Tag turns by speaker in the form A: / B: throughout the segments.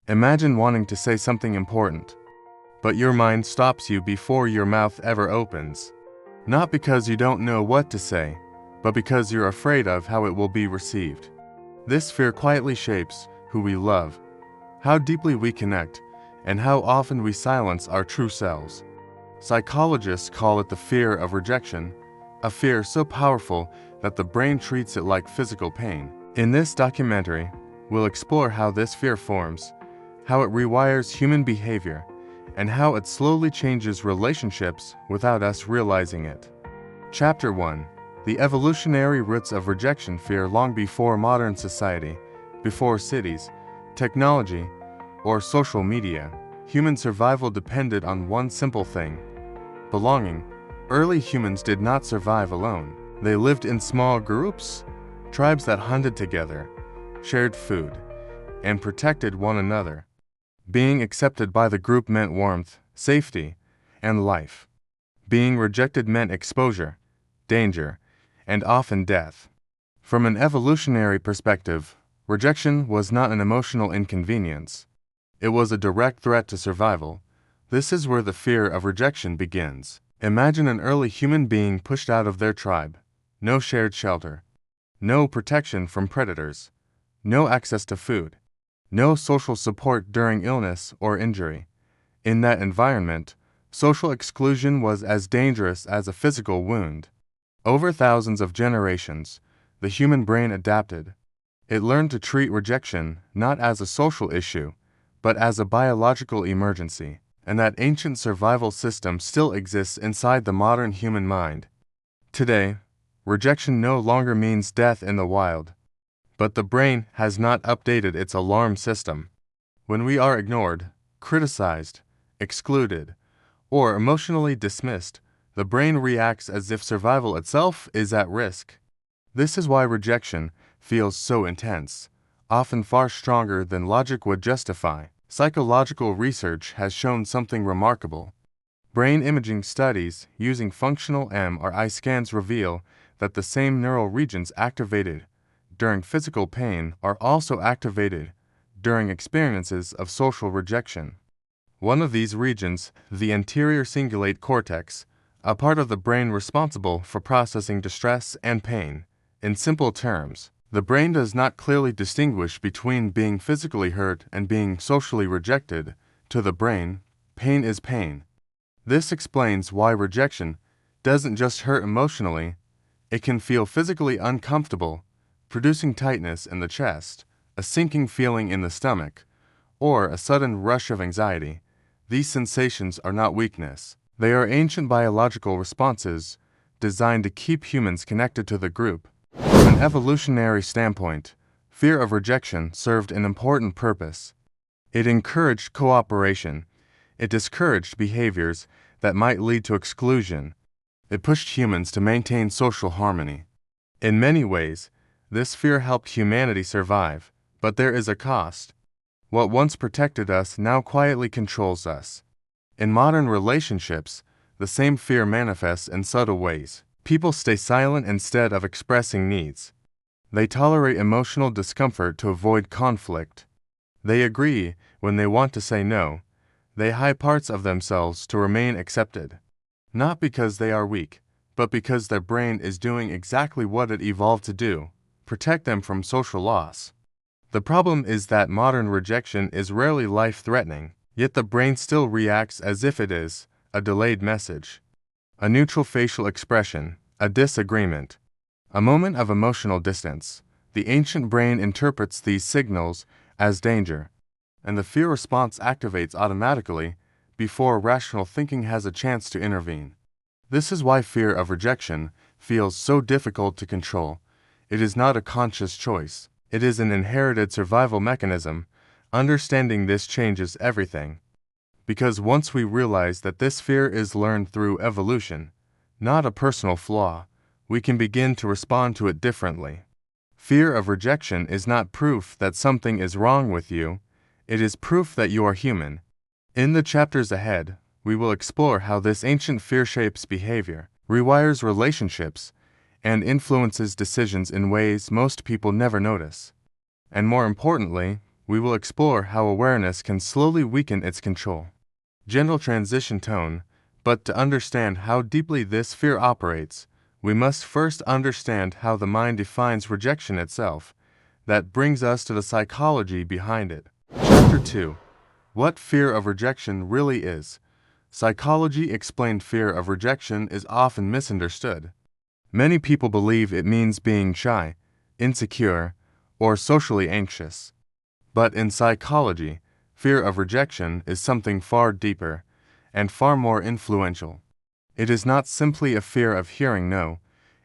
A: Imagine wanting to say something important, but your mind stops you before your mouth ever opens. Not because you don't know what to say, but because you're afraid of how it will be received. This fear quietly shapes who we love, how deeply we connect, and how often we silence our true selves. Psychologists call it the fear of rejection, a fear so powerful that the brain treats it like physical pain. In this documentary, we'll explore how this fear forms, how it rewires human behavior, and how it slowly changes relationships without us realizing it. Chapter 1. The evolutionary roots of rejection fear. Long before modern society, before cities, technology, or social media, human survival depended on one simple thing: belonging. Early humans did not survive alone. They lived in small groups, tribes that hunted together, shared food, and protected one another. Being accepted by the group meant warmth, safety, and life. Being rejected meant exposure, danger, and often death. From an evolutionary perspective, rejection was not an emotional inconvenience. It was a direct threat to survival. This is where the fear of rejection begins. Imagine an early human being pushed out of their tribe. No shared shelter. No protection from predators. No access to food. No social support during illness or injury. In that environment, social exclusion was as dangerous as a physical wound. Over thousands of generations, the human brain adapted. It learned to treat rejection not as a social issue, but as a biological emergency. And that ancient survival system still exists inside the modern human mind. Today, rejection no longer means death in the wild. But the brain has not updated its alarm system. When we are ignored, criticized, excluded, or emotionally dismissed, the brain reacts as if survival itself is at risk. This is why rejection feels so intense, often far stronger than logic would justify. Psychological research has shown something remarkable. Brain imaging studies using functional MRI scans reveal that the same neural regions activated during physical pain are also activated during experiences of social rejection. One of these regions, the anterior cingulate cortex, a part of the brain responsible for processing distress and pain. In simple terms, the brain does not clearly distinguish between being physically hurt and being socially rejected. To the brain, pain is pain. This explains why rejection doesn't just hurt emotionally, it can feel physically uncomfortable, producing tightness in the chest, a sinking feeling in the stomach, or a sudden rush of anxiety. These sensations are not weakness. They are ancient biological responses designed to keep humans connected to the group. From an evolutionary standpoint, fear of rejection served an important purpose. It encouraged cooperation. It discouraged behaviors that might lead to exclusion. It pushed humans to maintain social harmony. In many ways, this fear helped humanity survive, but there is a cost. What once protected us now quietly controls us. In modern relationships, the same fear manifests in subtle ways. People stay silent instead of expressing needs. They tolerate emotional discomfort to avoid conflict. They agree when they want to say no. They hide parts of themselves to remain accepted. Not because they are weak, but because their brain is doing exactly what it evolved to do: protect them from social loss. The problem is that modern rejection is rarely life-threatening, yet the brain still reacts as if it is a delayed message. A neutral facial expression, a disagreement, a moment of emotional distance. The ancient brain interprets these signals as danger, and the fear response activates automatically before rational thinking has a chance to intervene. This is why fear of rejection feels so difficult to control. It is not a conscious choice. It is an inherited survival mechanism. Understanding this changes everything. Because once we realize that this fear is learned through evolution, not a personal flaw, we can begin to respond to it differently. Fear of rejection is not proof that something is wrong with you. It is proof that you are human. In the chapters ahead, we will explore how this ancient fear shapes behavior, rewires relationships, and influences decisions in ways most people never notice. And more importantly, we will explore how awareness can slowly weaken its control. Gentle transition tone, but to understand how deeply this fear operates, we must first understand how the mind defines rejection itself. That brings us to the psychology behind it. Chapter 2. What fear of rejection really is. Psychology explained fear of rejection is often misunderstood. Many people believe it means being shy, insecure, or socially anxious. But in psychology, fear of rejection is something far deeper and far more influential. It is not simply a fear of hearing no,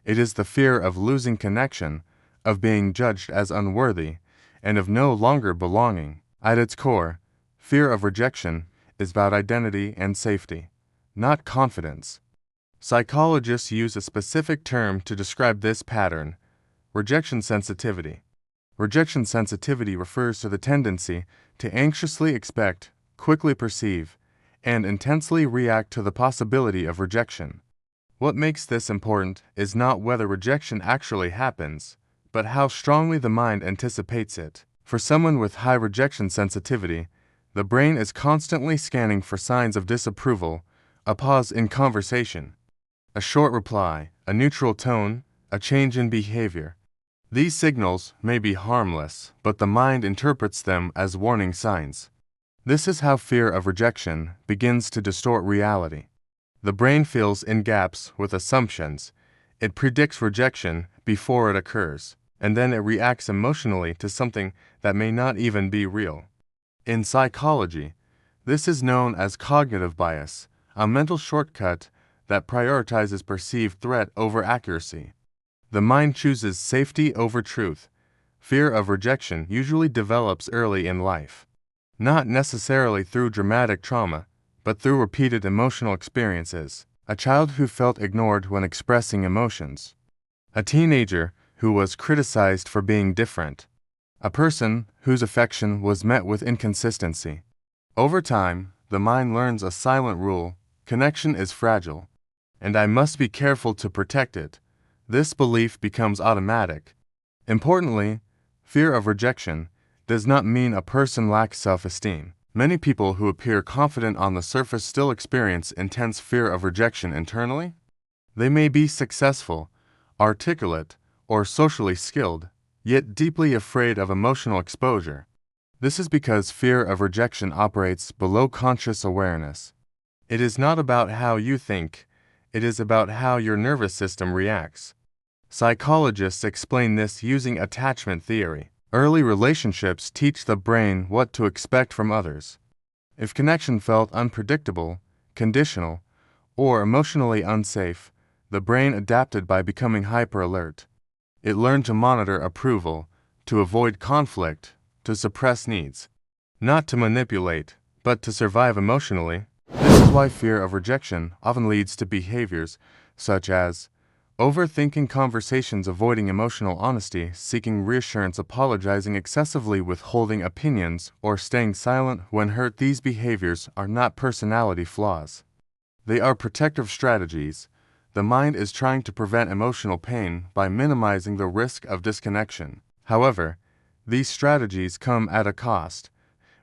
A: it is the fear of losing connection, of being judged as unworthy, and of no longer belonging. At its core, fear of rejection is about identity and safety, not confidence. Psychologists use a specific term to describe this pattern: rejection sensitivity. Rejection sensitivity refers to the tendency to anxiously expect, quickly perceive, and intensely react to the possibility of rejection. What makes this important is not whether rejection actually happens, but how strongly the mind anticipates it. For someone with high rejection sensitivity, the brain is constantly scanning for signs of disapproval, a pause in conversation, a short reply, a neutral tone, a change in behavior. These signals may be harmless, but the mind interprets them as warning signs. This is how fear of rejection begins to distort reality. The brain fills in gaps with assumptions. It predicts rejection before it occurs, and then it reacts emotionally to something that may not even be real. In psychology, this is known as cognitive bias, a mental shortcut that prioritizes perceived threat over accuracy. The mind chooses safety over truth. Fear of rejection usually develops early in life, not necessarily through dramatic trauma, but through repeated emotional experiences. A child who felt ignored when expressing emotions. A teenager who was criticized for being different. A person whose affection was met with inconsistency. Over time, the mind learns a silent rule: connection is fragile, and I must be careful to protect it. This belief becomes automatic. Importantly, fear of rejection does not mean a person lacks self-esteem. Many people who appear confident on the surface still experience intense fear of rejection internally. They may be successful, articulate, or socially skilled, yet deeply afraid of emotional exposure. This is because fear of rejection operates below conscious awareness. It is not about how you think, it is about how your nervous system reacts. Psychologists explain this using attachment theory. Early relationships teach the brain what to expect from others. If connection felt unpredictable, conditional, or emotionally unsafe, the brain adapted by becoming hyper-alert. It learned to monitor approval, to avoid conflict, to suppress needs. Not to manipulate, but to survive emotionally. This is why fear of rejection often leads to behaviors such as overthinking conversations, avoiding emotional honesty, seeking reassurance, apologizing excessively, withholding opinions, or staying silent when hurt. These behaviors are not personality flaws. They are protective strategies. The mind is trying to prevent emotional pain by minimizing the risk of disconnection. However, these strategies come at a cost.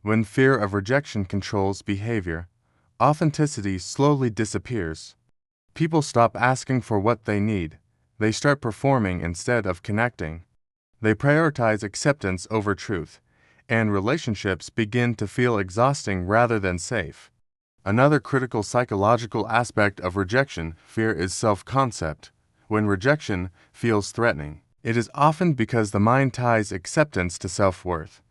A: When fear of rejection controls behavior, authenticity slowly disappears. People stop asking for what they need. They start performing instead of connecting. They prioritize acceptance over truth, and relationships begin to feel exhausting rather than safe. Another critical psychological aspect of rejection fear is self-concept. When rejection feels threatening, it is often because the mind ties acceptance to self-worth.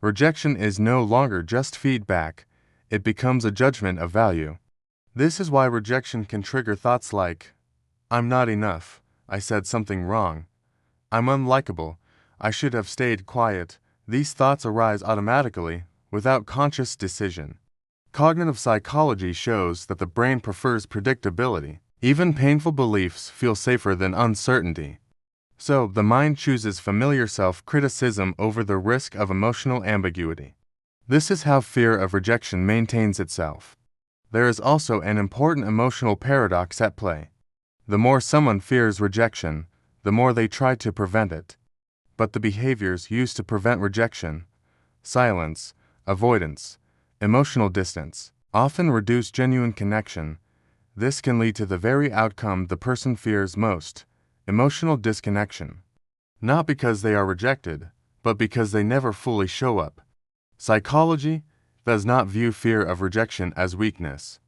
A: Rejection is no longer just feedback, it becomes a judgment of value. This is why rejection can trigger thoughts like, I'm not enough, I said something wrong, I'm unlikable, I should have stayed quiet. These thoughts arise automatically, without conscious decision. Cognitive psychology shows that the brain prefers predictability. Even painful beliefs feel safer than uncertainty. So, the mind chooses familiar self-criticism over the risk of emotional ambiguity. This is how fear of rejection maintains itself. There is also an important emotional paradox at play. The more someone fears rejection, the more they try to prevent it. But the behaviors used to prevent rejection, silence, avoidance, emotional distance, often reduce genuine connection. This can lead to the very outcome the person fears most, emotional disconnection. Not because they are rejected, but because they never fully show up. Psychology does not view fear of rejection as weakness.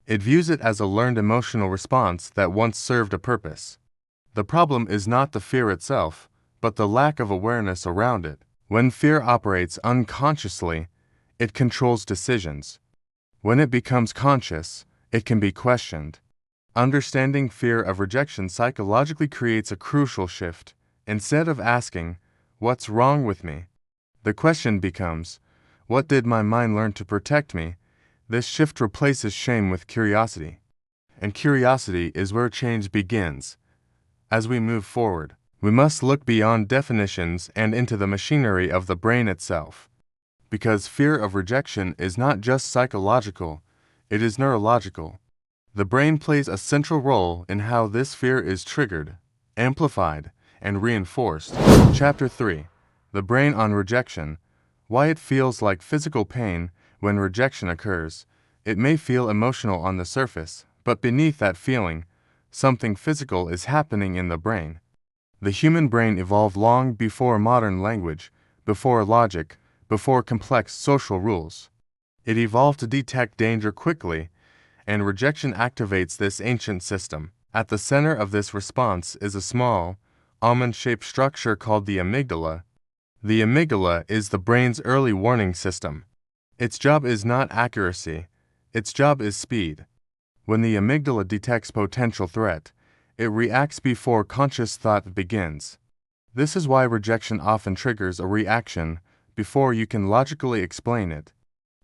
A: It views it as a learned emotional response that once served a purpose. The problem is not the fear itself, but the lack of awareness around it. When fear operates unconsciously, it controls decisions. When it becomes conscious, it can be questioned. Understanding fear of rejection psychologically creates a crucial shift. Instead of asking, "What's wrong with me?" the question becomes, "What did my mind learn to protect me?" This shift replaces shame with curiosity. And curiosity is where change begins. As we move forward, we must look beyond definitions and into the machinery of the brain itself. Because fear of rejection is not just psychological, it is neurological. The brain plays a central role in how this fear is triggered, amplified, and reinforced. Chapter 3. The Brain on Rejection. Why it feels like physical pain when rejection occurs. It may feel emotional on the surface, but beneath that feeling, something physical is happening in the brain. The human brain evolved long before modern language, before logic, before complex social rules. It evolved to detect danger quickly, and rejection activates this ancient system. At the center of this response is a small, almond-shaped structure called the amygdala. The amygdala is the brain's early warning system. Its job is not accuracy, its job is speed. When the amygdala detects potential threat, it reacts before conscious thought begins. This is why rejection often triggers a reaction before you can logically explain it.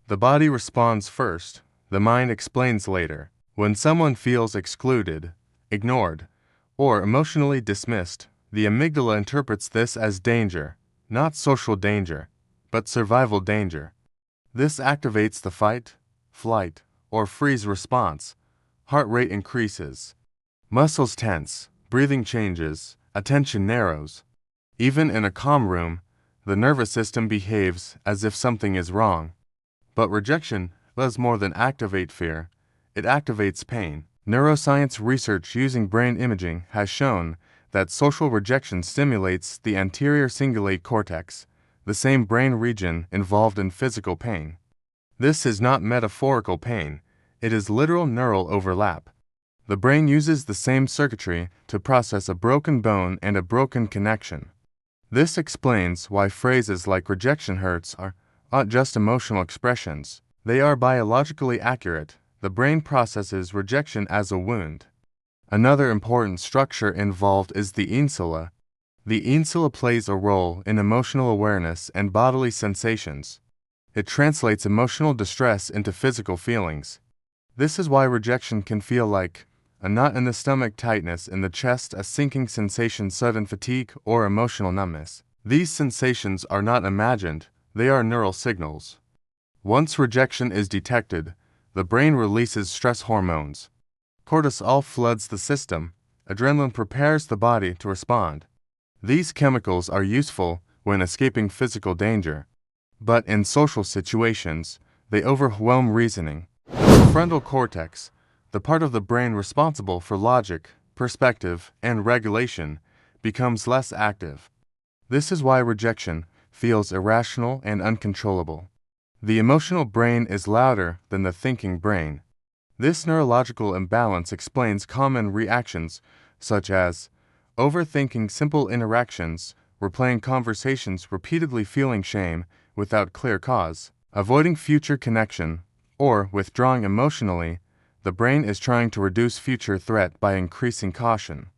A: The body responds first, the mind explains later. When someone feels excluded, ignored, or emotionally dismissed, the amygdala interprets this as danger, not social danger, but survival danger. This activates the fight, flight, or freeze response. Heart rate increases. Muscles tense, breathing changes, attention narrows. Even in a calm room, the nervous system behaves as if something is wrong. But rejection does more than activate fear, it activates pain. Neuroscience research using brain imaging has shown that social rejection stimulates the anterior cingulate cortex, the same brain region involved in physical pain. This is not metaphorical pain, it is literal neural overlap. The brain uses the same circuitry to process a broken bone and a broken connection. This explains why phrases like rejection hurts are not just emotional expressions. They are biologically accurate. The brain processes rejection as a wound. Another important structure involved is the insula. The insula plays a role in emotional awareness and bodily sensations. It translates emotional distress into physical feelings. This is why rejection can feel like a knot in the stomach, tightness in the chest, a sinking sensation, sudden fatigue, or emotional numbness. These sensations are not imagined, they are neural signals. Once rejection is detected, the brain releases stress hormones. Cortisol floods the system, adrenaline prepares the body to respond. These chemicals are useful when escaping physical danger, but in social situations, they overwhelm reasoning. The prefrontal cortex, the part of the brain responsible for logic, perspective, and regulation, becomes less active. This is why rejection feels irrational and uncontrollable. The emotional brain is louder than the thinking brain. This neurological imbalance explains common reactions such as overthinking simple interactions, replaying conversations, repeatedly feeling shame without clear cause, avoiding future connection, or withdrawing emotionally. The brain is trying to reduce future threat by increasing caution.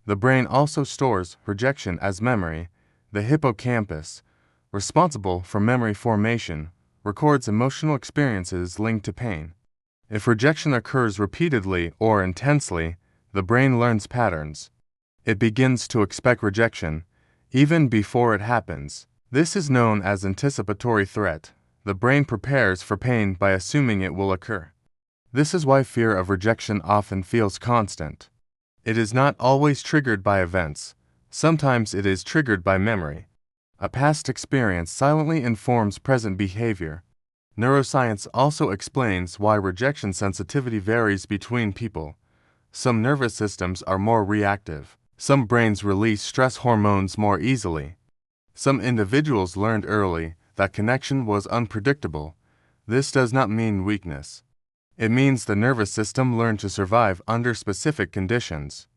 A: The brain also stores rejection as memory. The hippocampus, responsible for memory formation, records emotional experiences linked to pain. If rejection occurs repeatedly or intensely, the brain learns patterns. It begins to expect rejection, even before it happens. This is known as anticipatory threat. The brain prepares for pain by assuming it will occur. This is why fear of rejection often feels constant. It is not always triggered by events. Sometimes it is triggered by memory. A past experience silently informs present behavior. Neuroscience also explains why rejection sensitivity varies between people. Some nervous systems are more reactive. Some brains release stress hormones more easily. Some individuals learned early that connection was unpredictable. This does not mean weakness. It means the nervous system learned to survive under specific conditions.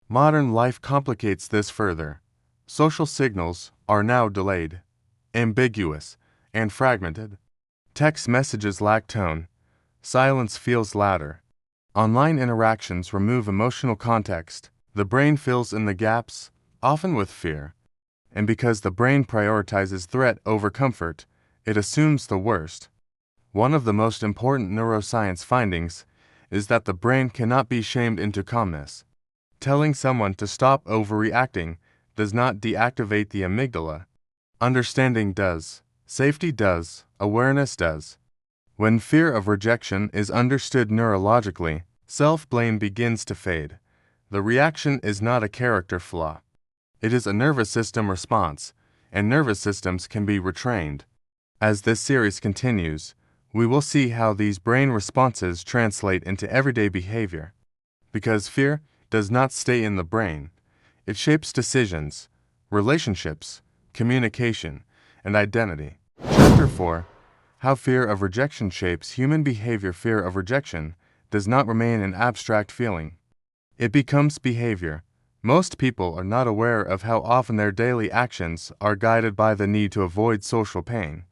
A: Modern life complicates this further. Social signals are now delayed, ambiguous, and fragmented. Text messages lack tone. Silence feels louder. Online interactions remove emotional context. The brain fills in the gaps, often with fear. And because the brain prioritizes threat over comfort, it assumes the worst. One of the most important neuroscience findings is that the brain cannot be shamed into calmness. Telling someone to stop overreacting does not deactivate the amygdala. Understanding does. Safety does. Awareness does. When fear of rejection is understood neurologically, self-blame begins to fade. The reaction is not a character flaw. It is a nervous system response, and nervous systems can be retrained. As this series continues, we will see how these brain responses translate into everyday behavior. Because fear does not stay in the brain, it shapes decisions, relationships, communication, and identity. Chapter 4: How Fear of Rejection Shapes Human Behavior. Fear of rejection does not remain an abstract feeling. It becomes behavior. Most people are not aware of how often their daily actions are guided by the need to avoid social pain.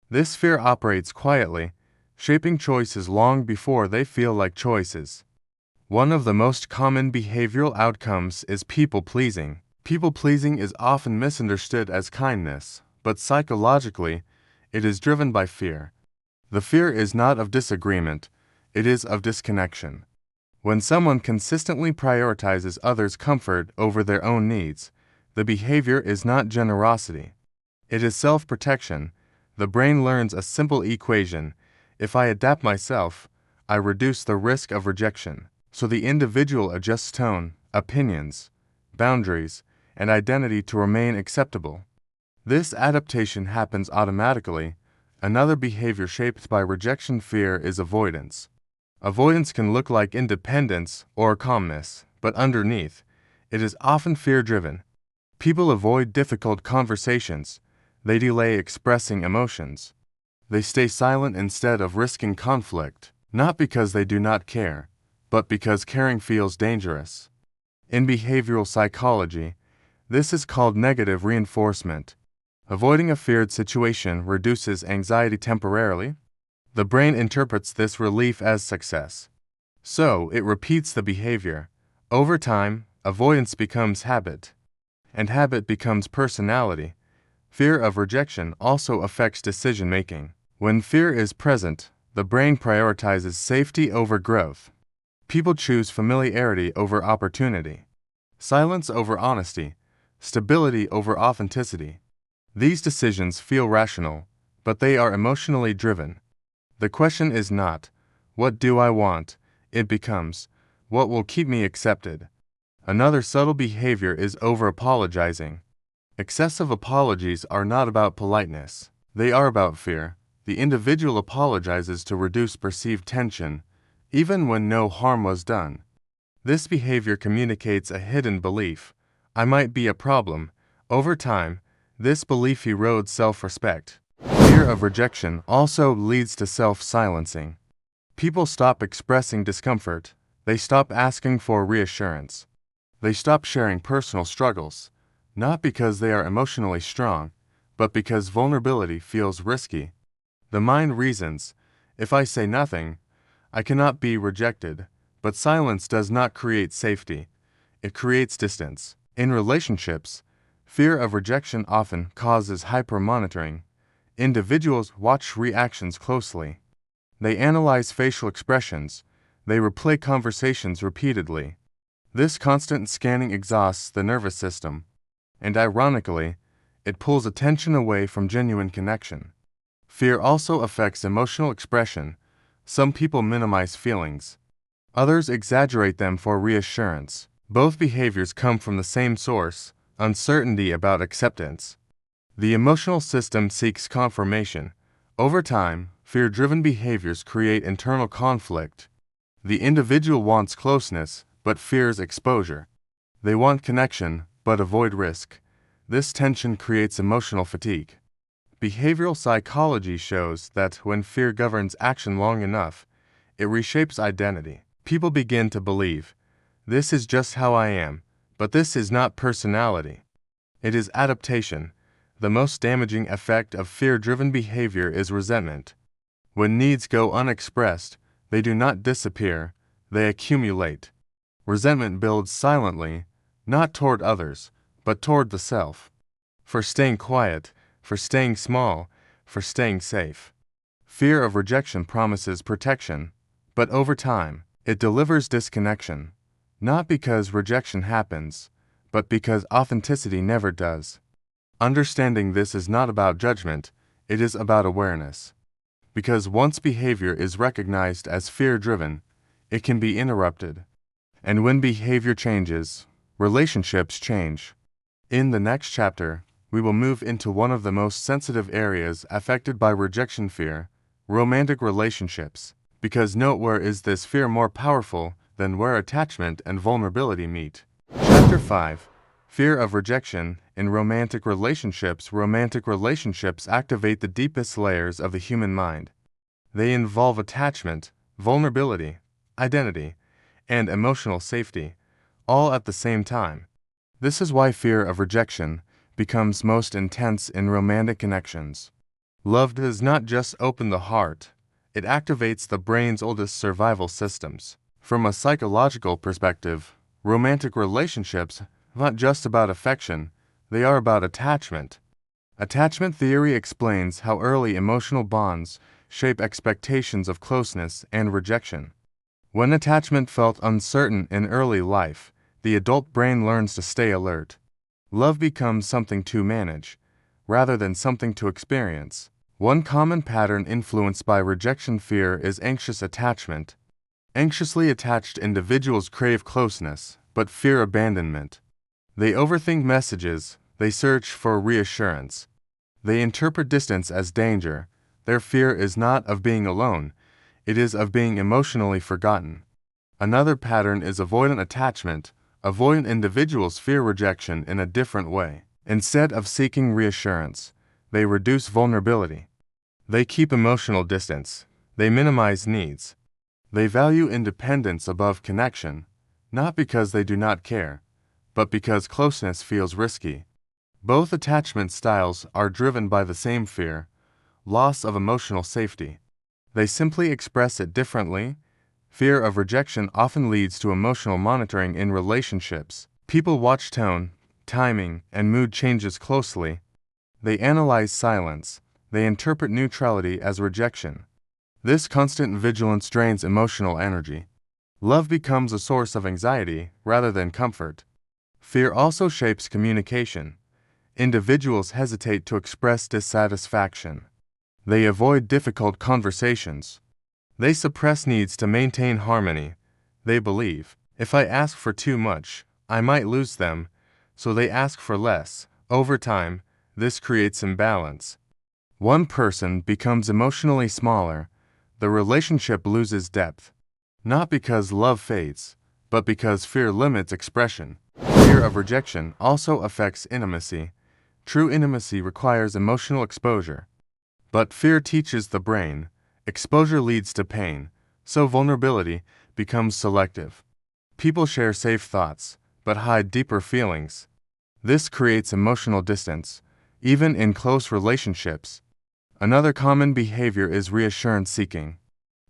A: This fear operates quietly, shaping choices long before they feel like choices. One of the most common behavioral outcomes is people-pleasing. People-pleasing is often misunderstood as kindness, but psychologically, it is driven by fear. The fear is not of disagreement, it is of disconnection. When someone consistently prioritizes others' comfort over their own needs, the behavior is not generosity. It is self-protection. The brain learns a simple equation: if I adapt myself, I reduce the risk of rejection. So the individual adjusts tone, opinions, boundaries, and identity to remain acceptable. This adaptation happens automatically. Another behavior shaped by rejection fear is avoidance. Avoidance can look like independence or calmness, but underneath, it is often fear-driven. People avoid difficult conversations. They delay expressing emotions. They stay silent instead of risking conflict, not because they do not care, but because caring feels dangerous. In behavioral psychology, this is called negative reinforcement. Avoiding a feared situation reduces anxiety temporarily. The brain interprets this relief as success. So, it repeats the behavior. Over time, avoidance becomes habit, and habit becomes personality. Fear of rejection also affects decision-making. When fear is present, the brain prioritizes safety over growth. People choose familiarity over opportunity, silence over honesty, stability over authenticity. These decisions feel rational, but they are emotionally driven. The question is not, what do I want? It becomes, what will keep me accepted? Another subtle behavior is over-apologizing. Excessive apologies are not about politeness. They are about fear. The individual apologizes to reduce perceived tension, even when no harm was done. This behavior communicates a hidden belief: I might be a problem. Over time, this belief erodes self-respect. Fear of rejection also leads to self-silencing. People stop expressing discomfort. They stop asking for reassurance. They stop sharing personal struggles, not because they are emotionally strong, but because vulnerability feels risky. The mind reasons, if I say nothing, I cannot be rejected. But silence does not create safety. It creates distance. In relationships, fear of rejection often causes hyper-monitoring. Individuals watch reactions closely. They analyze facial expressions. They replay conversations repeatedly. This constant scanning exhausts the nervous system, and ironically, it pulls attention away from genuine connection. Fear also affects emotional expression. Some people minimize feelings. Others exaggerate them for reassurance. Both behaviors come from the same source: uncertainty about acceptance. The emotional system seeks confirmation. Over time, fear-driven behaviors create internal conflict. The individual wants closeness, but fears exposure. They want connection, but avoid risk. This tension creates emotional fatigue. Behavioral psychology shows that when fear governs action long enough, it reshapes identity. People begin to believe, this is just how I am, but this is not personality. It is adaptation. The most damaging effect of fear-driven behavior is resentment. When needs go unexpressed, they do not disappear, they accumulate. Resentment builds silently, not toward others, but toward the self. For staying quiet, for staying small, for staying safe. Fear of rejection promises protection, but over time, it delivers disconnection. Not because rejection happens, but because authenticity never does. Understanding this is not about judgment, it is about awareness. Because once behavior is recognized as fear-driven, it can be interrupted. And when behavior changes, relationships change. In the next chapter, we will move into one of the most sensitive areas affected by rejection fear, romantic relationships. Because nowhere is this fear more powerful than where attachment and vulnerability meet. Chapter 5. Fear of rejection in romantic relationships. Romantic relationships activate the deepest layers of the human mind. They involve attachment, vulnerability, identity, and emotional safety, all at the same time. This is why fear of rejection becomes most intense in romantic connections. Love does not just open the heart, it activates the brain's oldest survival systems. From a psychological perspective, romantic relationships are not just about affection, they are about attachment. Attachment theory explains how early emotional bonds shape expectations of closeness and rejection. When attachment felt uncertain in early life, the adult brain learns to stay alert. Love becomes something to manage, rather than something to experience. One common pattern influenced by rejection fear is anxious attachment. Anxiously attached individuals crave closeness, but fear abandonment. They overthink messages, they search for reassurance. They interpret distance as danger. Their fear is not of being alone, it is of being emotionally forgotten. Another pattern is avoidant attachment. Avoidant individuals fear rejection in a different way. Instead of seeking reassurance, they reduce vulnerability. They keep emotional distance. They minimize needs. They value independence above connection, not because they do not care, but because closeness feels risky. Both attachment styles are driven by the same fear, loss of emotional safety. They simply express it differently. Fear of rejection often leads to emotional monitoring in relationships. People watch tone, timing, and mood changes closely. They analyze silence. They interpret neutrality as rejection. This constant vigilance drains emotional energy. Love becomes a source of anxiety rather than comfort. Fear also shapes communication. Individuals hesitate to express dissatisfaction. They avoid difficult conversations. They suppress needs to maintain harmony. They believe, if I ask for too much, I might lose them, so they ask for less. Over time, this creates imbalance. One person becomes emotionally smaller, the relationship loses depth. Not because love fades, but because fear limits expression. Fear of rejection also affects intimacy. True intimacy requires emotional exposure. But fear teaches the brain, exposure leads to pain, so vulnerability becomes selective. People share safe thoughts, but hide deeper feelings. This creates emotional distance, even in close relationships. Another common behavior is reassurance seeking.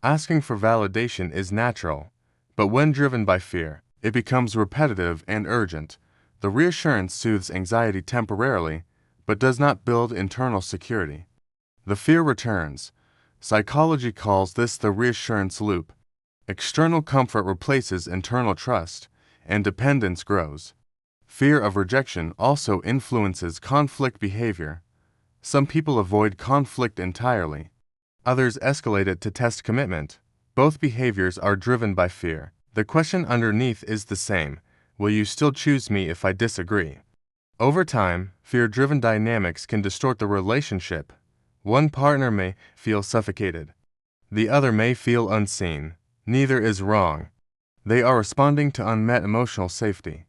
A: Asking for validation is natural, but when driven by fear, it becomes repetitive and urgent. The reassurance soothes anxiety temporarily, but does not build internal security. The fear returns. Psychology calls this the reassurance loop. External comfort replaces internal trust, and dependence grows. Fear of rejection also influences conflict behavior. Some people avoid conflict entirely. Others escalate it to test commitment. Both behaviors are driven by fear. The question underneath is the same: will you still choose me if I disagree? Over time, fear-driven dynamics can distort the relationship. One partner may feel suffocated. The other may feel unseen. Neither is wrong. They are responding to unmet emotional safety.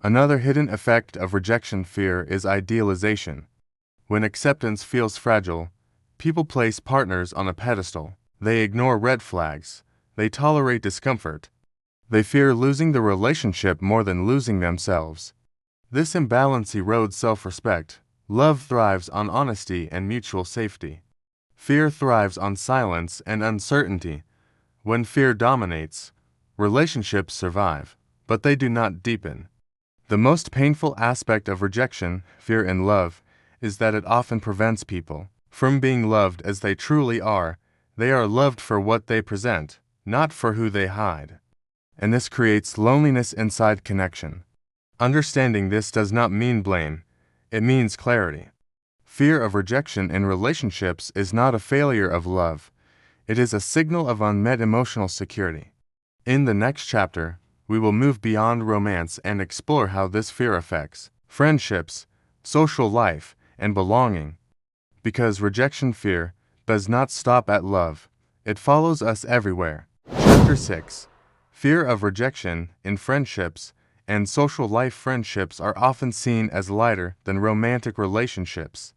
A: Another hidden effect of rejection fear is idealization. When acceptance feels fragile, people place partners on a pedestal. They ignore red flags. They tolerate discomfort. They fear losing the relationship more than losing themselves. This imbalance erodes self-respect. Love thrives on honesty and mutual safety. Fear thrives on silence and uncertainty. When fear dominates, relationships survive, but they do not deepen. The most painful aspect of rejection, fear in love, is that it often prevents people from being loved as they truly are. They are loved for what they present, not for who they hide. And this creates loneliness inside connection. Understanding this does not mean blame, it means clarity. Fear of rejection in relationships is not a failure of love, it is a signal of unmet emotional security. In the next chapter, we will move beyond romance and explore how this fear affects friendships, social life, and belonging. Because rejection fear does not stop at love, it follows us everywhere. Chapter 6. Fear of rejection in friendships and social life. Friendships are often seen as lighter than romantic relationships.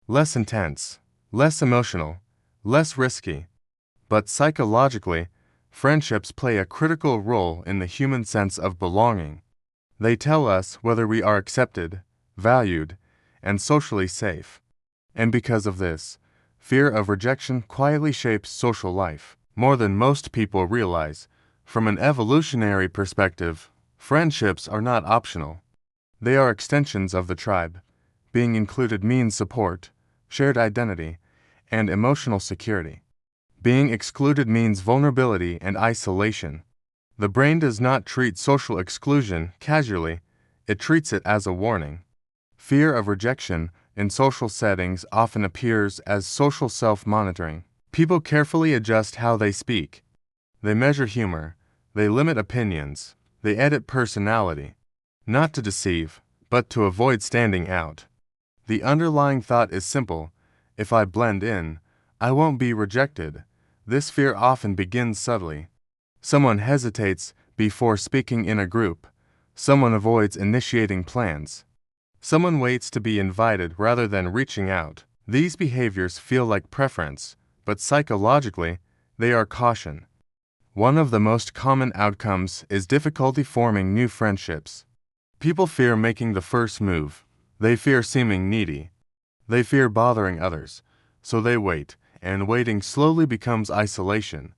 A: Less intense, less emotional, less risky. But psychologically, friendships play a critical role in the human sense of belonging. They tell us whether we are accepted, valued, and socially safe. And because of this, fear of rejection quietly shapes social life more than most people realize. From an evolutionary perspective, friendships are not optional. They are extensions of the tribe. Being included means support, shared identity, and emotional security. Being excluded means vulnerability and isolation. The brain does not treat social exclusion casually, it treats it as a warning. Fear of rejection in social settings often appears as social self-monitoring. People carefully adjust how they speak. They measure humor, they limit opinions, they edit personality. Not to deceive, but to avoid standing out. The underlying thought is simple: if I blend in, I won't be rejected. This fear often begins subtly. Someone hesitates before speaking in a group. Someone avoids initiating plans. Someone waits to be invited rather than reaching out. These behaviors feel like preference, but psychologically, they are caution. One of the most common outcomes is difficulty forming new friendships. People fear making the first move. They fear seeming needy. They fear bothering others, so they wait, and waiting slowly becomes isolation.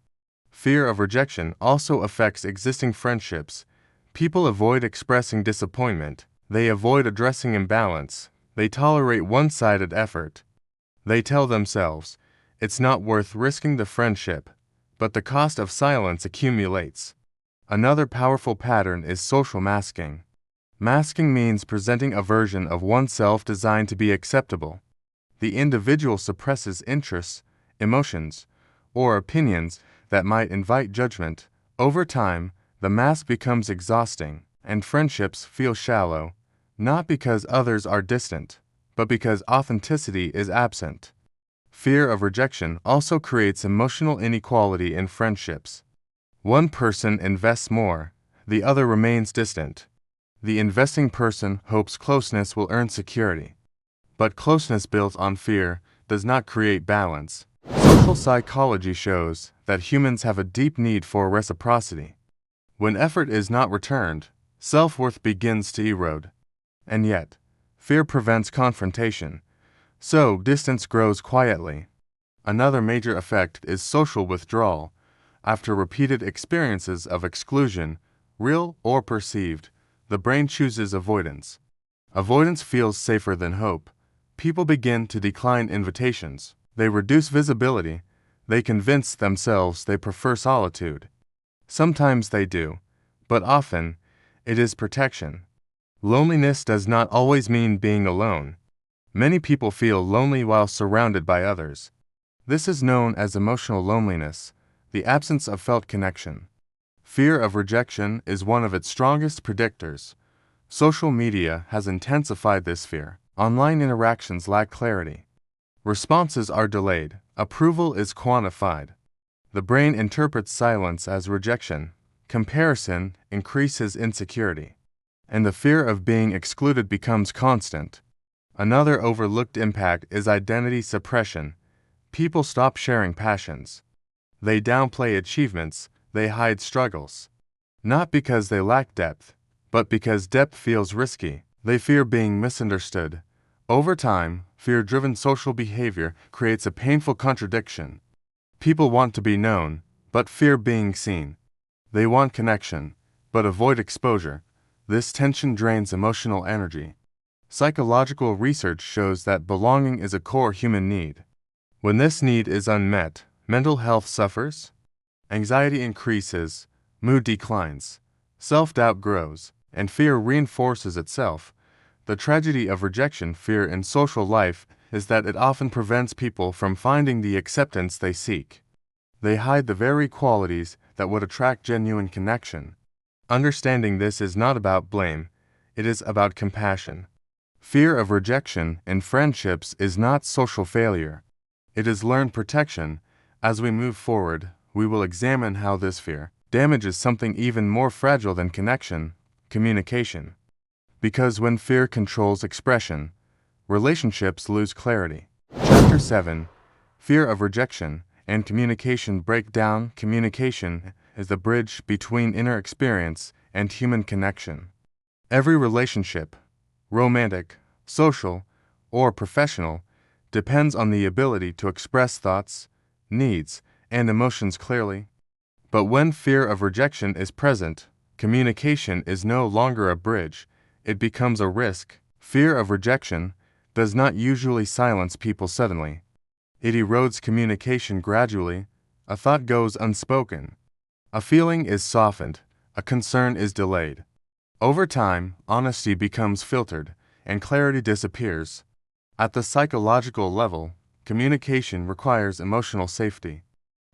A: Fear of rejection also affects existing friendships. People avoid expressing disappointment. They avoid addressing imbalance. They tolerate one-sided effort. They tell themselves, it's not worth risking the friendship, but the cost of silence accumulates. Another powerful pattern is social masking. Masking means presenting a version of oneself designed to be acceptable. The individual suppresses interests, emotions, or opinions that might invite judgment. Over time, the mask becomes exhausting, and friendships feel shallow, not because others are distant, but because authenticity is absent. Fear of rejection also creates emotional inequality in friendships. One person invests more, the other remains distant. The investing person hopes closeness will earn security. But closeness built on fear does not create balance. Social psychology shows that humans have a deep need for reciprocity. When effort is not returned, self-worth begins to erode. And yet, fear prevents confrontation, so distance grows quietly. Another major effect is social withdrawal. After repeated experiences of exclusion, real or perceived, the brain chooses avoidance. Avoidance feels safer than hope. People begin to decline invitations. They reduce visibility. They convince themselves they prefer solitude. Sometimes they do, but often, it is protection. Loneliness does not always mean being alone. Many people feel lonely while surrounded by others. This is known as emotional loneliness, the absence of felt connection. Fear of rejection is one of its strongest predictors. Social media has intensified this fear. Online interactions lack clarity. Responses are delayed. Approval is quantified. The brain interprets silence as rejection. Comparison increases insecurity. And the fear of being excluded becomes constant. Another overlooked impact is identity suppression. People stop sharing passions. They downplay achievements, they hide struggles. Not because they lack depth, but because depth feels risky. They fear being misunderstood. Over time, fear-driven social behavior creates a painful contradiction. People want to be known, but fear being seen. They want connection, but avoid exposure. This tension drains emotional energy. Psychological research shows that belonging is a core human need. When this need is unmet, mental health suffers, anxiety increases, mood declines, self-doubt grows, and fear reinforces itself. The tragedy of rejection fear in social life is that it often prevents people from finding the acceptance they seek. They hide the very qualities that would attract genuine connection. Understanding this is not about blame, it is about compassion. Fear of rejection in friendships is not social failure. It is learned protection. As we move forward, we will examine how this fear damages something even more fragile than connection, communication. Because when fear controls expression, relationships lose clarity. Chapter 7. Fear of rejection and communication breakdown. Communication is the bridge between inner experience and human connection. Every relationship, romantic, social, or professional, depends on the ability to express thoughts, needs, and emotions clearly. But when fear of rejection is present, communication is no longer a bridge, it becomes a risk. Fear of rejection does not usually silence people suddenly. It erodes communication gradually. A thought goes unspoken. A feeling is softened. A concern is delayed. Over time, honesty becomes filtered, and clarity disappears. At the psychological level, communication requires emotional safety.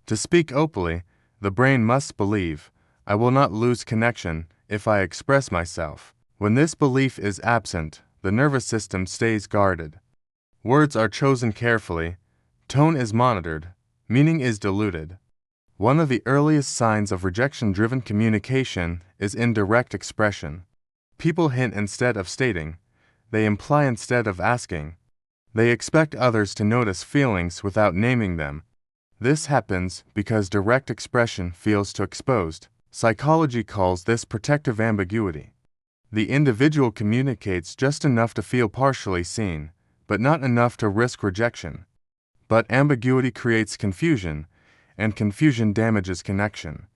A: To speak openly, the brain must believe, I will not lose connection if I express myself. When this belief is absent, the nervous system stays guarded. Words are chosen carefully, tone is monitored, meaning is diluted. One of the earliest signs of rejection-driven communication is indirect expression. People hint instead of stating. They imply instead of asking. They expect others to notice feelings without naming them. This happens because direct expression feels too exposed. Psychology calls this protective ambiguity. The individual communicates just enough to feel partially seen, but not enough to risk rejection. But ambiguity creates confusion, and confusion damages connection.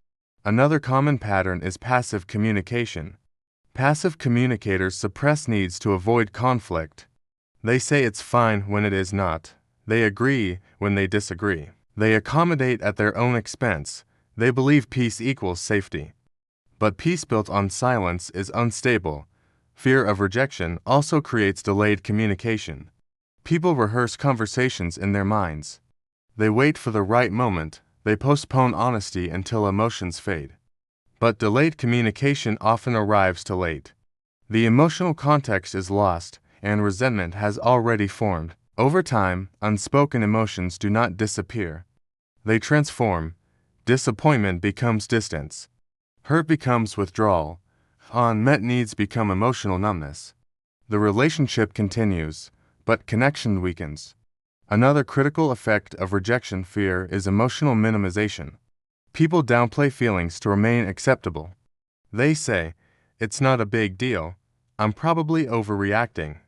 A: Another common pattern is passive communication. Passive communicators suppress needs to avoid conflict. They say it's fine when it is not. They agree when they disagree. They accommodate at their own expense. They believe peace equals safety. But peace built on silence is unstable. Fear of rejection also creates delayed communication. People rehearse conversations in their minds. They wait for the right moment. They postpone honesty until emotions fade. But delayed communication often arrives too late. The emotional context is lost, and resentment has already formed. Over time, unspoken emotions do not disappear. They transform. Disappointment becomes distance. Hurt becomes withdrawal. Unmet needs become emotional numbness. The relationship continues, but connection weakens. Another critical effect of rejection fear is emotional minimization. People downplay feelings to remain acceptable. They say, it's not a big deal. I'm probably overreacting.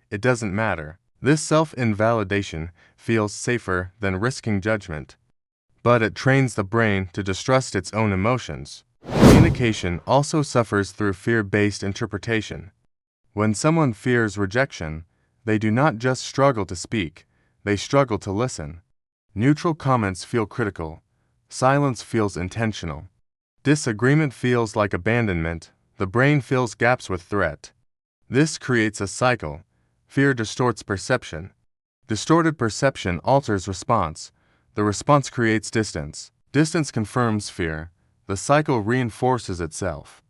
A: It doesn't matter. This self-invalidation feels safer than risking judgment. But it trains the brain to distrust its own emotions. Communication also suffers through fear-based interpretation. When someone fears rejection, they do not just struggle to speak, they struggle to listen. Neutral comments feel critical. Silence feels intentional. Disagreement feels like abandonment. The brain fills gaps with threat. This creates a cycle. Fear distorts perception. Distorted perception alters response. The response creates distance. Distance confirms fear. The cycle reinforces itself.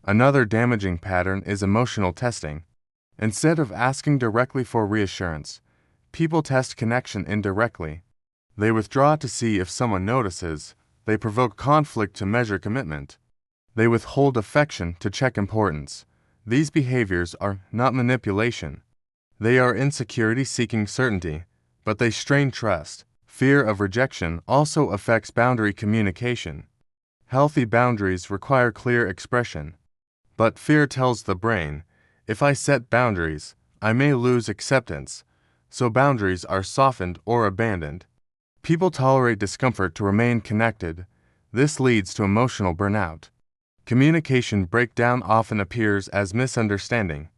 A: Another damaging pattern is emotional testing. Instead of asking directly for reassurance, people test connection indirectly. They withdraw to see if someone notices. They provoke conflict to measure commitment. They withhold affection to check importance. These behaviors are not manipulation. They are insecurity seeking certainty, but they strain trust. Fear of rejection also affects boundary communication. Healthy boundaries require clear expression. But fear tells the brain, if I set boundaries, I may lose acceptance, so boundaries are softened or abandoned. People tolerate discomfort to remain connected. This leads to emotional burnout. Communication breakdown often appears as misunderstanding.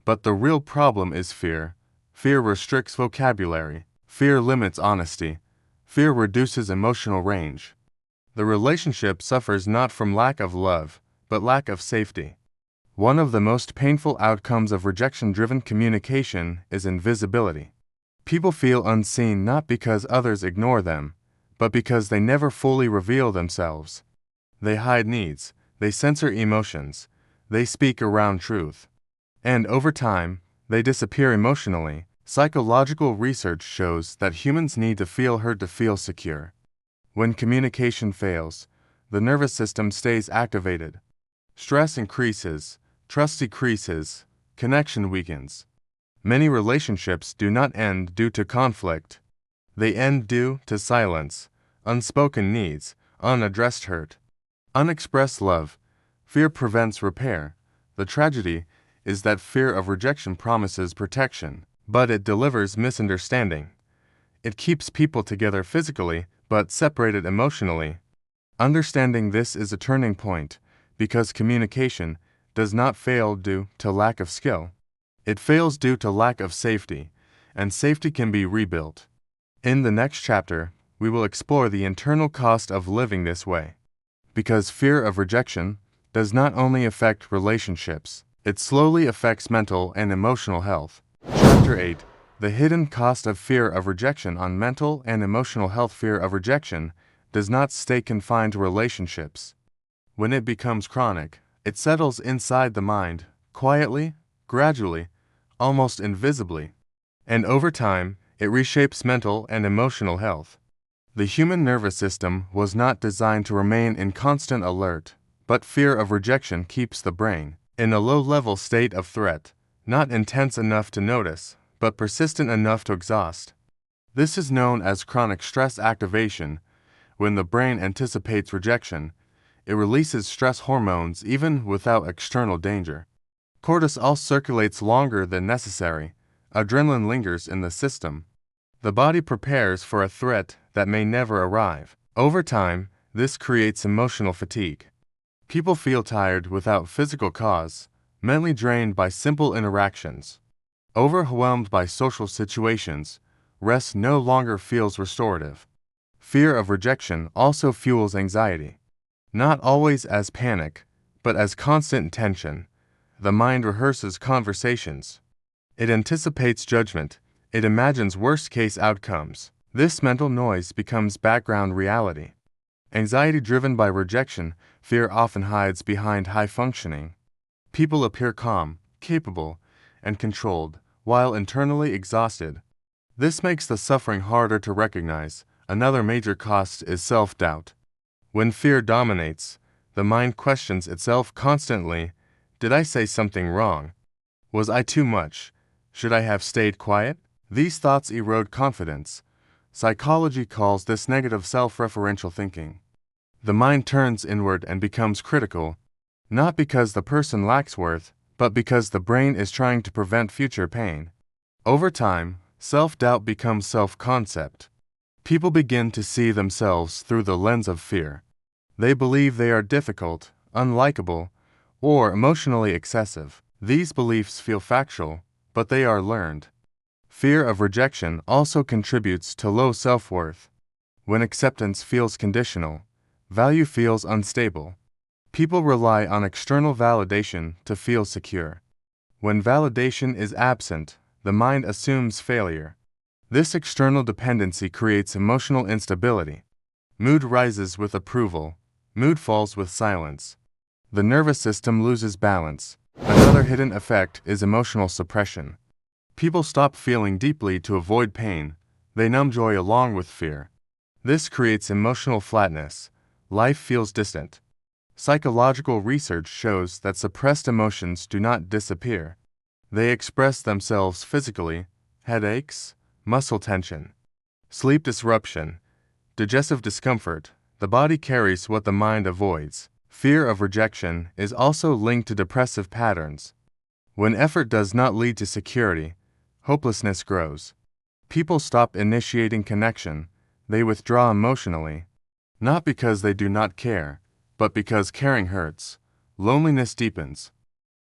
A: But the real problem is fear. Fear restricts vocabulary. Fear limits honesty. Fear reduces emotional range. The relationship suffers not from lack of love, but lack of safety. One of the most painful outcomes of rejection-driven communication is invisibility. People feel unseen not because others ignore them, but because they never fully reveal themselves. They hide needs, they censor emotions, they speak around truth. And over time, they disappear emotionally. Psychological research shows that humans need to feel heard to feel secure. When communication fails, the nervous system stays activated. Stress increases, trust decreases, connection weakens. Many relationships do not end due to conflict. They end due to silence, unspoken needs, unaddressed hurt, unexpressed love. Fear prevents repair. The tragedy is that fear of rejection promises protection, but it delivers misunderstanding. It keeps people together physically, but separated emotionally. Understanding this is a turning point, because communication does not fail due to lack of skill. It fails due to lack of safety, and safety can be rebuilt. In the next chapter, we will explore the internal cost of living this way. Because fear of rejection does not only affect relationships, it slowly affects mental and emotional health. Chapter 8. The hidden cost of fear of rejection on mental and emotional health. Fear of rejection does not stay confined to relationships. When it becomes chronic, it settles inside the mind, quietly, gradually, almost invisibly. And over time, it reshapes mental and emotional health. The human nervous system was not designed to remain in constant alert, but fear of rejection keeps the brain in a low-level state of threat, not intense enough to notice, but persistent enough to exhaust. This is known as chronic stress activation. When the brain anticipates rejection, it releases stress hormones even without external danger. Cortisol circulates longer than necessary. Adrenaline lingers in the system. The body prepares for a threat that may never arrive. Over time, this creates emotional fatigue. People feel tired without physical cause, mentally drained by simple interactions. Overwhelmed by social situations, rest no longer feels restorative. Fear of rejection also fuels anxiety. Not always as panic, but as constant tension. The mind rehearses conversations. It anticipates judgment. It imagines worst-case outcomes. This mental noise becomes background reality. Anxiety driven by rejection, fear often hides behind high functioning. People appear calm, capable, and controlled, while internally exhausted. This makes the suffering harder to recognize. Another major cost is self-doubt. When fear dominates, the mind questions itself constantly. Did I say something wrong? Was I too much? Should I have stayed quiet? These thoughts erode confidence. Psychology calls this negative self-referential thinking. The mind turns inward and becomes critical, not because the person lacks worth, but because the brain is trying to prevent future pain. Over time, self-doubt becomes self-concept. People begin to see themselves through the lens of fear. They believe they are difficult, unlikable, or emotionally excessive. These beliefs feel factual, but they are learned. Fear of rejection also contributes to low self-worth. When acceptance feels conditional, value feels unstable. People rely on external validation to feel secure. When validation is absent, the mind assumes failure. This external dependency creates emotional instability. Mood rises with approval. Mood falls with silence. The nervous system loses balance. Another hidden effect is emotional suppression. People stop feeling deeply to avoid pain. They numb joy along with fear. This creates emotional flatness. Life feels distant. Psychological research shows that suppressed emotions do not disappear. They express themselves physically: headaches, muscle tension, sleep disruption, digestive discomfort. The body carries what the mind avoids. Fear of rejection is also linked to depressive patterns. When effort does not lead to security, hopelessness grows. People stop initiating connection. They withdraw emotionally, not because they do not care, but because caring hurts. Loneliness deepens,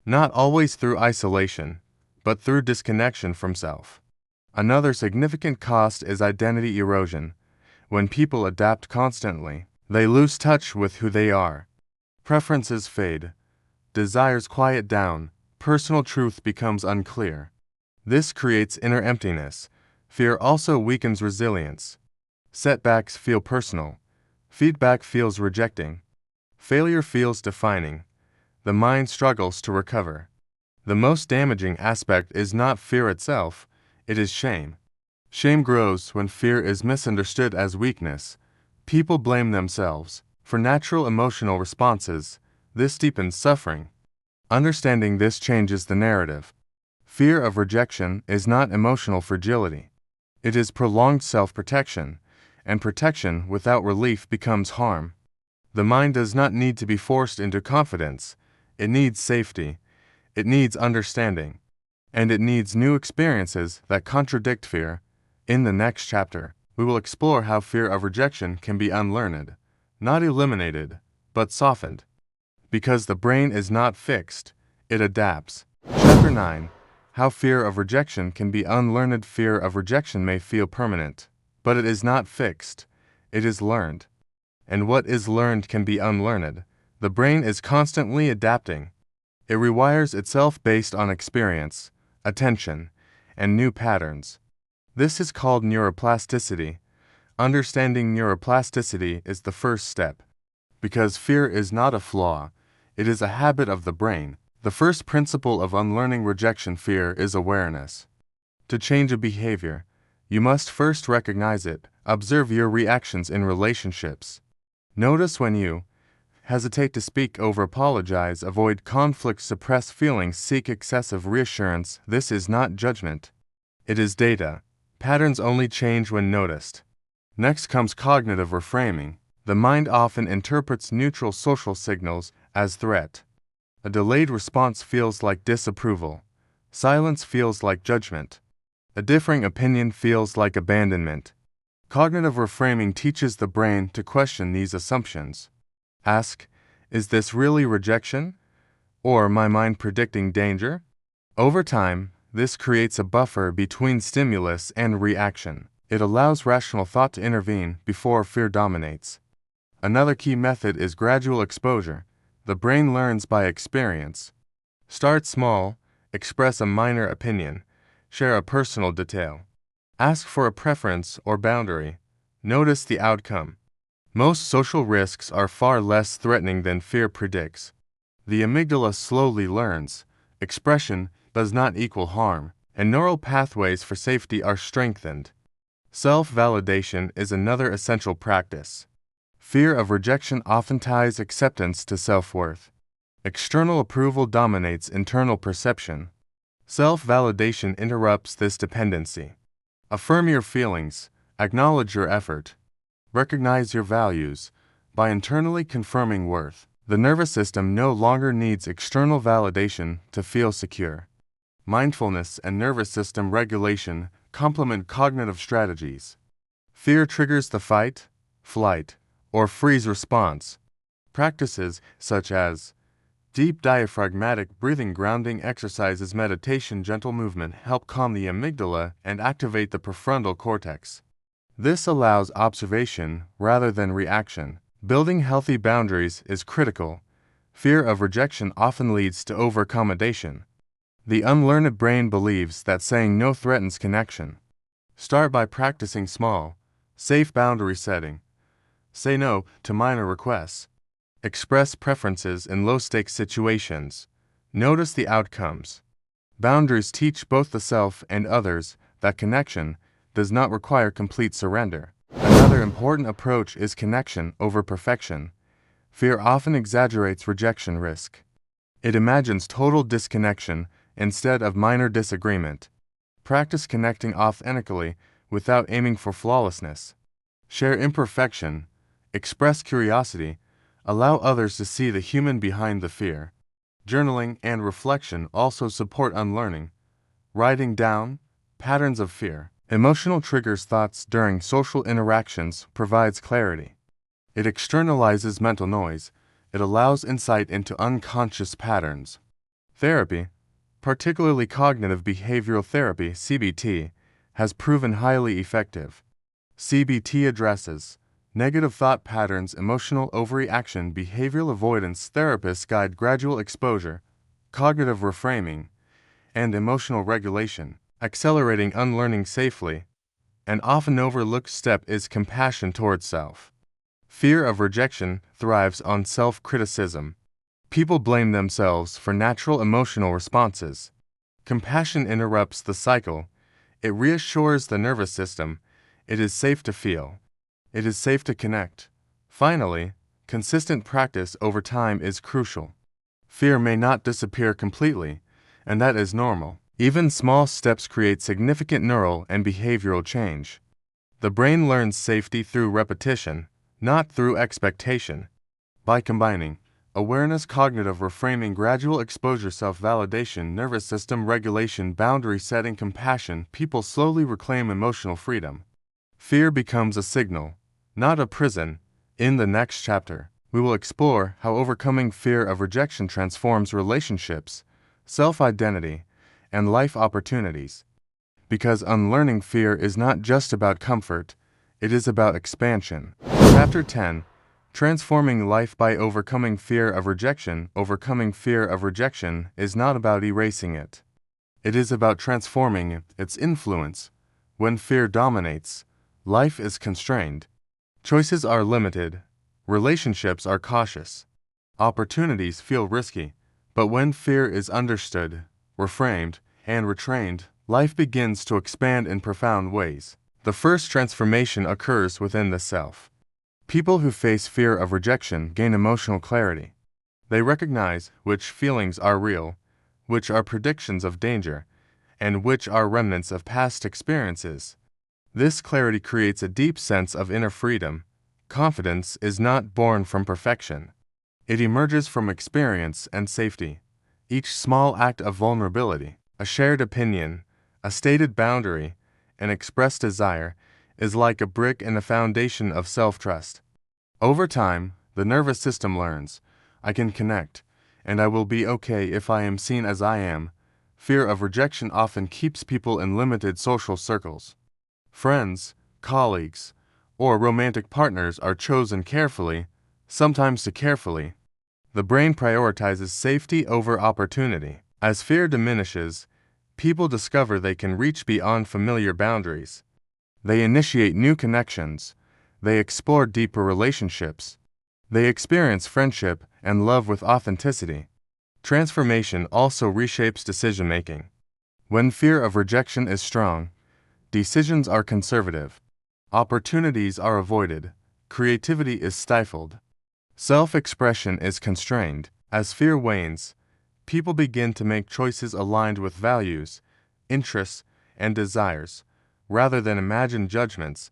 A: not always through isolation, but through disconnection from self. Another significant cost is identity erosion. When people adapt constantly, they lose touch with who they are. Preferences fade, desires quiet down, personal truth becomes unclear. This creates inner emptiness. Fear also weakens resilience. Setbacks feel personal. Feedback feels rejecting. Failure feels defining. The mind struggles to recover. The most damaging aspect is not fear itself, it is shame. Shame grows when fear is misunderstood as weakness. People blame themselves for natural emotional responses. This deepens suffering. Understanding this changes the narrative. Fear of rejection is not emotional fragility. It is prolonged self-protection, and protection without relief becomes harm. The mind does not need to be forced into confidence. It needs safety. It needs understanding. And it needs new experiences that contradict fear. In the next chapter, we will explore how fear of rejection can be unlearned, not eliminated, but softened. Because the brain is not fixed, it adapts. Chapter 9. How fear of rejection can be unlearned. Fear of rejection may feel permanent, but it is not fixed. It is learned. And what is learned can be unlearned. The brain is constantly adapting. It rewires itself based on experience, attention, and new patterns. This is called neuroplasticity. Understanding neuroplasticity is the first step. Because fear is not a flaw, it is a habit of the brain. The first principle of unlearning rejection fear is awareness. To change a behavior, you must first recognize it. Observe your reactions in relationships. Notice when you hesitate to speak, over apologize, avoid conflict, suppress feelings, seek excessive reassurance. This is not judgment. It is data. Patterns only change when noticed. Next comes cognitive reframing. The mind often interprets neutral social signals as threat. A delayed response feels like disapproval. Silence feels like judgment. A differing opinion feels like abandonment. Cognitive reframing teaches the brain to question these assumptions. Ask, is this really rejection? Or my mind predicting danger? Over time, this creates a buffer between stimulus and reaction. It allows rational thought to intervene before fear dominates. Another key method is gradual exposure. The brain learns by experience. Start small, express a minor opinion, share a personal detail. Ask for a preference or boundary. Notice the outcome. Most social risks are far less threatening than fear predicts. The amygdala slowly learns. Expression does not equal harm, and neural pathways for safety are strengthened. Self-validation is another essential practice. Fear of rejection often ties acceptance to self-worth. External approval dominates internal perception. Self-validation interrupts this dependency. Affirm your feelings, acknowledge your effort, recognize your values. By internally confirming worth, the nervous system no longer needs external validation to feel secure. Mindfulness and nervous system regulation complement cognitive strategies. Fear triggers the fight, flight, or freeze response. Practices such as deep diaphragmatic breathing, grounding exercises, meditation, gentle movement help calm the amygdala and activate the prefrontal cortex. This allows observation rather than reaction. Building healthy boundaries is critical. Fear of rejection often leads to overaccommodation. The unlearned brain believes that saying no threatens connection. Start by practicing small, safe boundary setting. Say no to minor requests. Express preferences in low-stakes situations. Notice the outcomes. Boundaries teach both the self and others that connection does not require complete surrender. Another important approach is connection over perfection. Fear often exaggerates rejection risk. It imagines total disconnection instead of minor disagreement. Practice connecting authentically without aiming for flawlessness. Share imperfection. Express curiosity. Allow others to see the human behind the fear. Journaling and reflection also support unlearning. Writing down patterns of fear. Emotional triggers thoughts during social interactions provides clarity. It externalizes mental noise. It allows insight into unconscious patterns. Therapy, particularly cognitive behavioral therapy (CBT), has proven highly effective. CBT addresses negative thought patterns, emotional overreaction, behavioral avoidance. Therapists guide gradual exposure, cognitive reframing, and emotional regulation, accelerating unlearning safely. An often overlooked step is compassion towards self. Fear of rejection thrives on self-criticism. People blame themselves for natural emotional responses. Compassion interrupts the cycle. It reassures the nervous system. It is safe to feel. It is safe to connect. Finally, consistent practice over time is crucial. Fear may not disappear completely, and that is normal. Even small steps create significant neural and behavioral change. The brain learns safety through repetition, not through expectation. By combining awareness, cognitive reframing, gradual exposure, self-validation, nervous system regulation, boundary setting, compassion, people slowly reclaim emotional freedom. Fear becomes a signal, not a prison. In the next chapter, we will explore how overcoming fear of rejection transforms relationships, self-identity, and life opportunities. Because unlearning fear is not just about comfort, it is about expansion. Chapter 10. Transforming life by overcoming fear of rejection. Overcoming fear of rejection is not about erasing it. It is about transforming its influence. When fear dominates, life is constrained. Choices are limited. Relationships are cautious. Opportunities feel risky. But when fear is understood, reframed, and retrained, life begins to expand in profound ways. The first transformation occurs within the self. People who face fear of rejection gain emotional clarity. They recognize which feelings are real, which are predictions of danger, and which are remnants of past experiences. This clarity creates a deep sense of inner freedom. Confidence is not born from perfection. It emerges from experience and safety. Each small act of vulnerability, a shared opinion, a stated boundary, an expressed desire, is like a brick in the foundation of self-trust. Over time, the nervous system learns, I can connect, and I will be okay if I am seen as I am. Fear of rejection often keeps people in limited social circles. Friends, colleagues, or romantic partners are chosen carefully, sometimes too carefully. The brain prioritizes safety over opportunity. As fear diminishes, people discover they can reach beyond familiar boundaries. They initiate new connections. They explore deeper relationships. They experience friendship and love with authenticity. Transformation also reshapes decision-making. When fear of rejection is strong, decisions are conservative. Opportunities are avoided. Creativity is stifled. Self-expression is constrained. As fear wanes, people begin to make choices aligned with values, interests, and desires, rather than imagined judgments.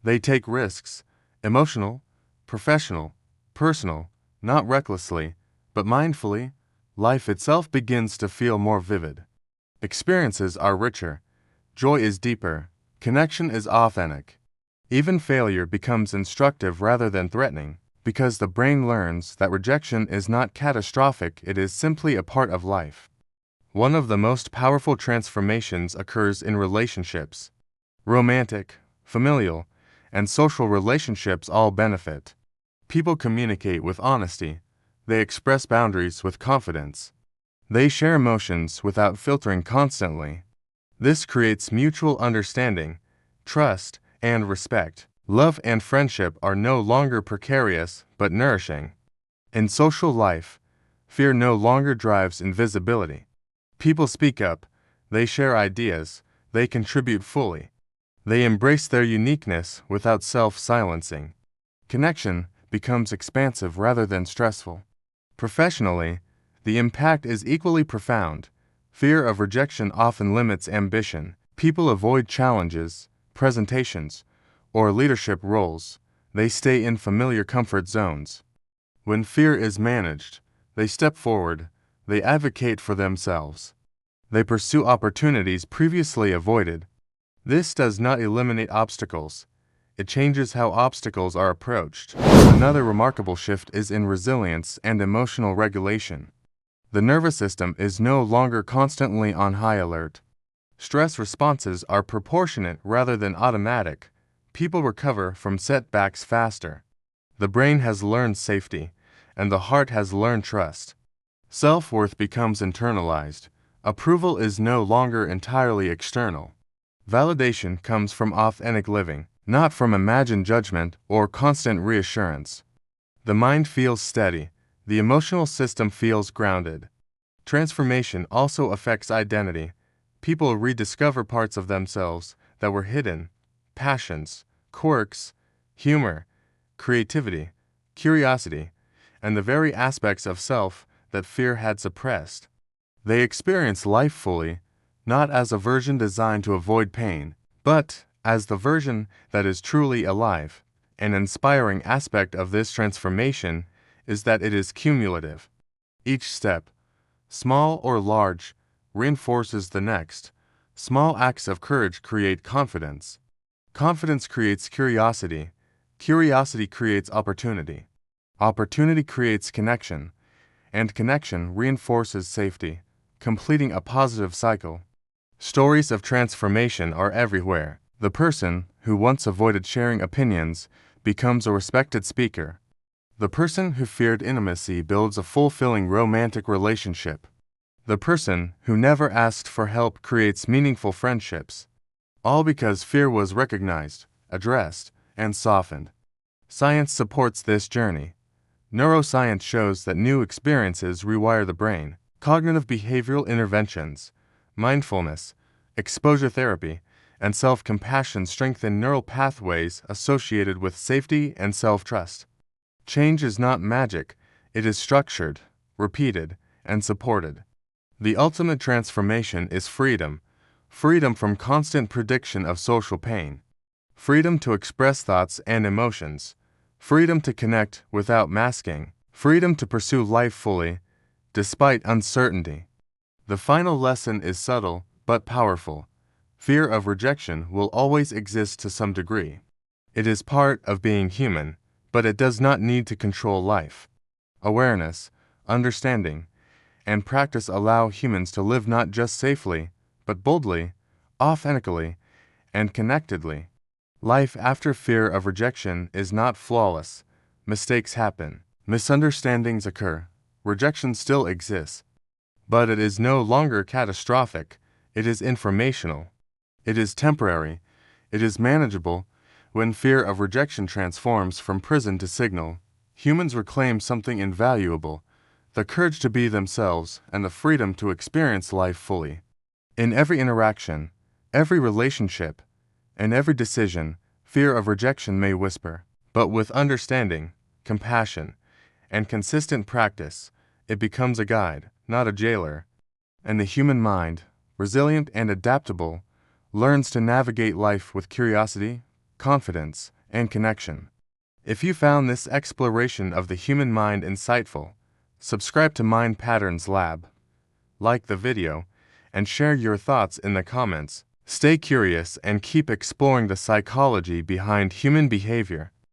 A: They take risks, emotional, professional, personal, not recklessly, but mindfully. Life itself begins to feel more vivid. Experiences are richer. Joy is deeper. Connection is authentic. Even failure becomes instructive rather than threatening, because the brain learns that rejection is not catastrophic, it is simply a part of life. One of the most powerful transformations occurs in relationships. Romantic, familial, and social relationships all benefit. People communicate with honesty. They express boundaries with confidence. They share emotions without filtering constantly. This creates mutual understanding, trust, and respect. Love and friendship are no longer precarious but nourishing. In social life, fear no longer drives invisibility. People speak up, they share ideas, they contribute fully. They embrace their uniqueness without self-silencing. Connection becomes expansive rather than stressful. Professionally, the impact is equally profound. Fear of rejection often limits ambition. People avoid challenges, presentations, or leadership roles. They stay in familiar comfort zones. When fear is managed, they step forward, they advocate for themselves. They pursue opportunities previously avoided. This does not eliminate obstacles. It changes how obstacles are approached. Another remarkable shift is in resilience and emotional regulation. The nervous system is no longer constantly on high alert. Stress responses are proportionate rather than automatic. People recover from setbacks faster. The brain has learned safety, and the heart has learned trust. Self-worth becomes internalized. Approval is no longer entirely external. Validation comes from authentic living, not from imagined judgment or constant reassurance. The mind feels steady. The emotional system feels grounded. Transformation also affects identity. People rediscover parts of themselves that were hidden: passions, quirks, humor, creativity, curiosity, and the very aspects of self that fear had suppressed. They experience life fully, not as a version designed to avoid pain, but as the version that is truly alive. An inspiring aspect of this transformation is that it is cumulative. Each step, small or large, reinforces the next. Small acts of courage create confidence. Confidence creates curiosity. Curiosity creates opportunity. Opportunity creates connection, and connection reinforces safety, completing a positive cycle. Stories of transformation are everywhere. The person who once avoided sharing opinions becomes a respected speaker. The person who feared intimacy builds a fulfilling romantic relationship. The person who never asked for help creates meaningful friendships. All because fear was recognized, addressed, and softened. Science supports this journey. Neuroscience shows that new experiences rewire the brain. Cognitive behavioral interventions, mindfulness, exposure therapy, and self-compassion strengthen neural pathways associated with safety and self-trust. Change is not magic, it is structured, repeated, and supported. The ultimate transformation is freedom. Freedom from constant prediction of social pain. Freedom to express thoughts and emotions. Freedom to connect without masking. Freedom to pursue life fully, despite uncertainty. The final lesson is subtle but powerful. Fear of rejection will always exist to some degree. It is part of being human, but it does not need to control life. Awareness, understanding, and practice allow humans to live not just safely, but boldly, authentically, and connectedly. Life after fear of rejection is not flawless. Mistakes happen. Misunderstandings occur. Rejection still exists. But it is no longer catastrophic. It is informational. It is temporary. It is manageable. When fear of rejection transforms from prison to signal, humans reclaim something invaluable: the courage to be themselves and the freedom to experience life fully. In every interaction, every relationship, and every decision, fear of rejection may whisper. But with understanding, compassion, and consistent practice, it becomes a guide, not a jailer. And the human mind, resilient and adaptable, learns to navigate life with curiosity, confidence, and connection. If you found this exploration of the human mind insightful, subscribe to Mind Patterns Lab, like the video, and share your thoughts in the comments. Stay curious and keep exploring the psychology behind human behavior.